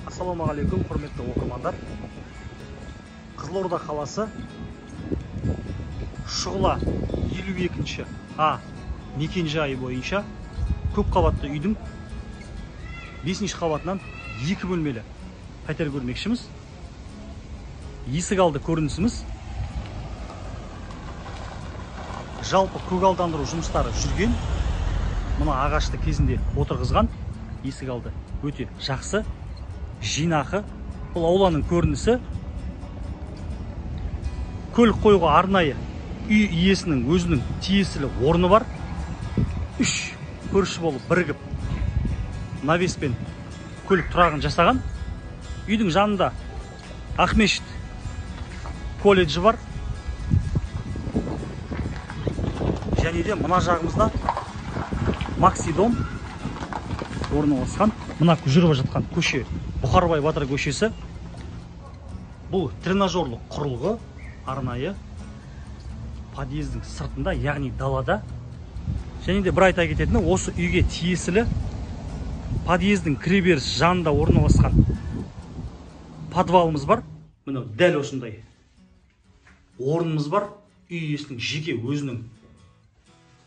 Ассалаумағалейкум, құрметті оқырмандар. Қызылорда қаласы Шұғыла 52-ші мекенжайы бойынша көп қабатты үйдің 5-ші қабатынан 2 бөлмелі пәтер көрмекшіміз. Есік алды көрінісіміз. Жалпы көгалдандыру жұмыстары жүрген. Мұны ағашты кезінде отырғызған. Есік алды өте жақсы, жинақы. Бұл ауланың көрінісі. Көлік қоюға арнайы үй иесінің өзінің тиесілі орны бар. 3 көрші болып бірігіп навеспен көлік тұрағын жасаған. Үйдің жанында Ақмешіт колледжі бар. Және де мына жағымызда Максидом орналасқан. Мына жүріп жатқан көше Бұқарбай Батыр көшесі. Бұл тренажерлық құрылғы арнайы подъездің сыртында, яғни далада. Және де бір айта кететіні, осы үйге тиесілі подъездің кіреберіс жанында орналасқан подвалымыз бар. Міне дәл осындай орнымыз бар. Үй иесінің жеке өзінің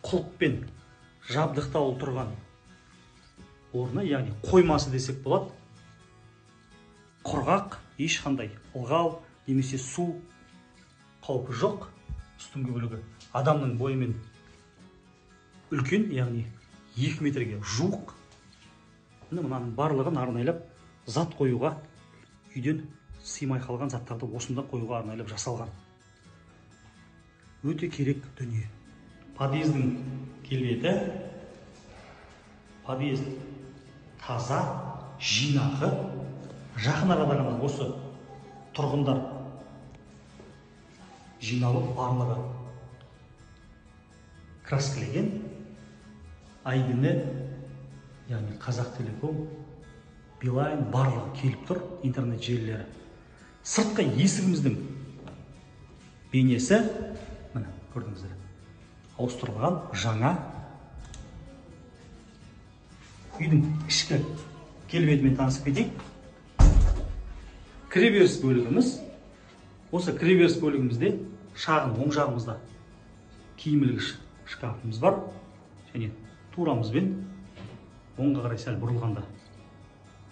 құлыппен жабдықталып тұрған орны, яғни қоймасы десек болады. Құрғақ, ешқандай ылғал немесе су қаупі жоқ. Үстіңгі бөлігі адамның бойымен үлкен, яғни 2 метрге жуық. Мұнаның барлығын арнайлап зат қоюға, үйден сыймай қалған заттарды осында қоюға арнайлап жасалған. Өте керек дүние. Подъездің келбеті. Подъезд таза, жинақы. Жақын арада ғана осы тұрғындар жиналып, барлығы краскілеген. Айдыны, яғни Қазақтелеком, Билайн барлығы келіп тұр, интернет желілері. Сыртқы есігіміздің бейнесі, міне көрдіңіздер, ауыстырылған, жаңа. Үйдің ішкі келбетімен танысып кетейік. Кіреберіс бөлігіміз. Осы кіреберіс бөлігімізде шағын оң жағымызда киім ілгіш шкафымыз бар. Және турамызбен оңға қарай сәл бұрылғанда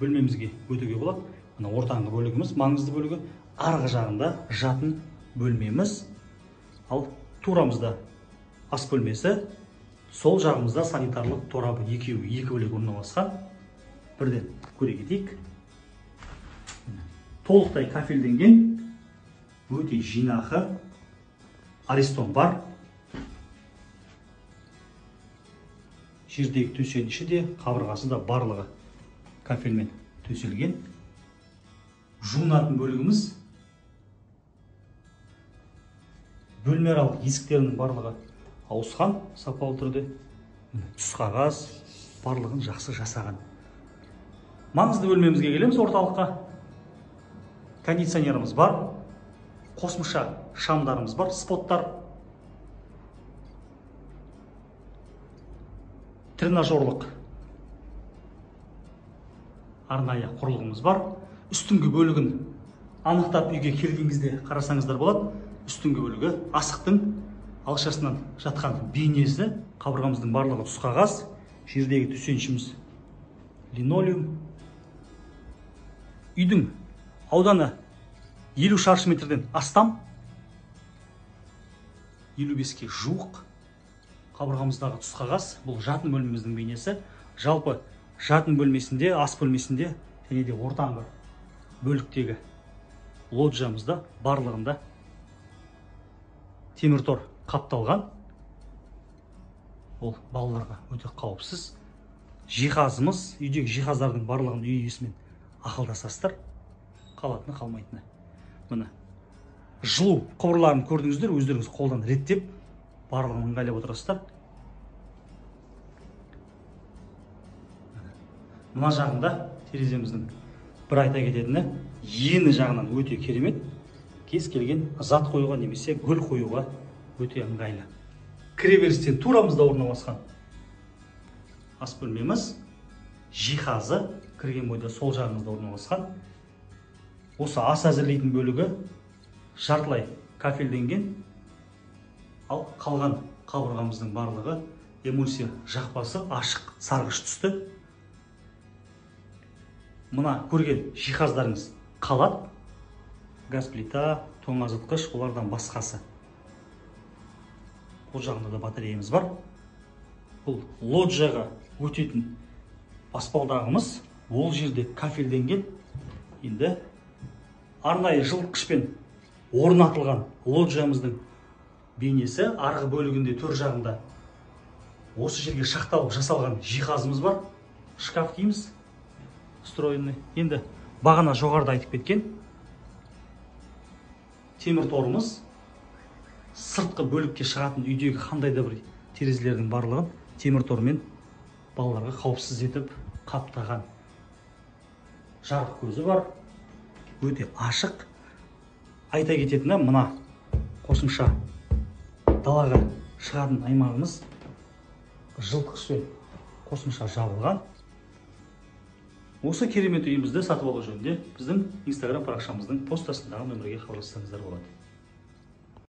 бөлмемізге өтуге болады. Мына ортаңғы бөлігіміз, маңызды бөлігі. Арғы жағында жатын бөлмеміз. Ал турамызда ас бөлмесі. Сол жағымызда санитарлық торабы екеуі екі бөлек орналасқан. Бірден көре кетейік. Толықтай кафелденген, өте жинақы аристон бар. Жердегі төсеніші де, қабырғасы да барлығы кафельмен төселген. Жуынатын бөлігіміз. Бөлмеаралық есіктерінің барлығы ауысқан, сапалы түрде. Түс қағаз барлығын жақсы жасаған. Маңызды бөлмемізге келеміз, орталыққа. Кондиционеріміз бар, қосымша шамдарымыз бар, споттар. Тренажерлық арнайы құрылғымыз бар. Үстіңгі бөлігін анықтап үйге келгеніңізде қарасаңыздар болады. Үстіңгі бөлігі асықтың алшасынан жатқан бейнесі, қабырғамыздың барлығы түс қағаз, жердегі төсенішіміз линолеум. Үйдің ауданы 50 шаршы метрден астам, 55-ке жуық. Қабырғамыздағы түс қағаз. Бұл жатын бөлмеміздің бейнесі. Жалпы жатын бөлмесінде, ас бөлмесінде және де ортаңғы бөліктегі лоджиямызда барлығында темір тор қапталған. Ол балаларға өте қауіпсіз. Жиһазымыз, үйдегі жиһаздардың барлығын үй иесімен ақылдасасыздар. Қалатыны қалмайтыны. Міне жылу құбырларын көрдіңіздер, өздеріңіз қолдан реттеп барлығын ыңғайлап отырасыздар. Мына жағында тереземіздің бір айта кететіні, ені жағынан өте керемет. Кез келген зат қоюға немесе гүл қоюға өте ыңғайлы. Кіреберістен турамызда орналасқан ас бөлмеміз. жиһазы кірген бойда сол жағыңызда орналасқан. Осы ас әзірлейтін бөлігі жартылай кафельденген, ал қалған қабырғамыздың барлығы эмульсия жақпасы ашық сарғыш түсті. Мына көрген жиһаздарыңыз қалады. Газ плита, тоңазытқыш, олардан басқасы. Бұл жағында да батареямыз бар. Бұл лоджияға өтетін баспалдағымыз, ол жерде кафельденген. Енді арнайы жылытқышпен орнатылған лоджиямыздың бейнесі арғы бөлігінде төр жағында осы жерге шақталып жасалған жиһазымыз бар. Шкаф дейміз, встроенный. Енді бағана жоғарыда айтып кеткен темір торымыз, сыртқы бөлікке шығатын үйдегі қандай да бір терезелердің барлығын темір тормен балаларға қауіпсіз етіп қаптаған. Жарық көзі бар, өте ашық. Айта кететіні, мына қосымша далаға шығатын аймағымыз жылытқышпен қосымша жабылған. Осы керемет үйімізді сатып алу жөнінде біздің Instagram парақшамыздың постасындағы нөмірге хабарлассаңыздар болады.